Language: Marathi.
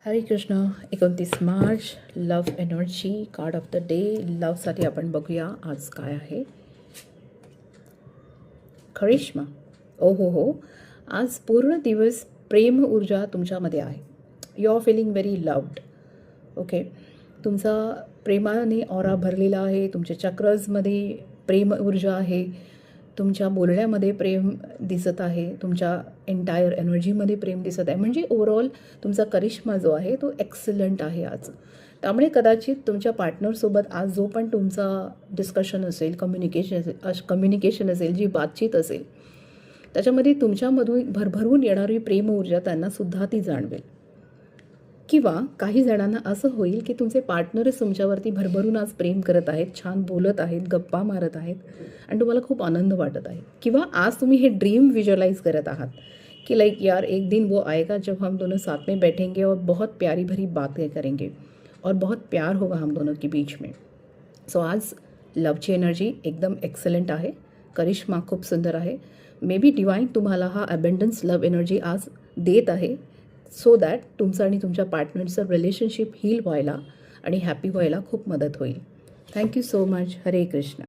हरे Krishna. 29 March love energy card of the day. लव्हसाठी आपण बघूया आज काय आहे. करिश्मा. ओ हो, आज पूर्ण दिवस प्रेम ऊर्जा तुमच्यामध्ये आहे. You are feeling very loved. Okay, तुमचा प्रेमाने ऑरा भरलेला आहे. तुमच्या चक्रजमध्ये प्रेम ऊर्जा आहे. तुमच्या बोलण्यामध्ये प्रेम दिसत आहे. तुमच्या एंटायर एनर्जीमध्ये प्रेम दिसत आहे. म्हणजे ओव्हरऑल तुमचा करिश्मा जो आहे तो एक्सलंट आहे आज. त्यामुळे कदाचित तुमच्या पार्टनरसोबत आज जो पण तुमचा डिस्कशन असेल, कम्युनिकेशन असेल, जी बातचीत असेल, त्याच्यामध्ये तुमच्यामधून भरभरून येणारी प्रेम ऊर्जा त्यांनासुद्धा ती जाणवेल. किंवा काही जणांना असं होईल की तुमचे पार्टनरच तुमच्यावरती भरभरून आज प्रेम करत आहेत, छान बोलत आहेत, गप्पा मारत आहेत आणि तुम्हाला खूप आनंद वाटत आहे. किंवा आज तुम्ही हे ड्रीम विज्युअलाइज करत आहात की लाइक यार एक दिन वो आएगा जब हम दोनों साथ में बैठेंगे और बहुत प्यारी भरी बातें करेंगे और बहुत प्यार होगा हम दोनों के बीच में. सो आज लवची एनर्जी एकदम एक्सलंट आहे. करिश्मा खूप सुंदर आहे. मे बी डिवाईन तुम्हाला हा अबंडन्स लव्ह एनर्जी आज देत आहे सो दॅट तुमचं आणि तुमच्या पार्टनरचं रिलेशनशिप हील व्हायला आणि हॅपी व्हायला खूप मदत होईल. Thank you so much. हरे कृष्ण.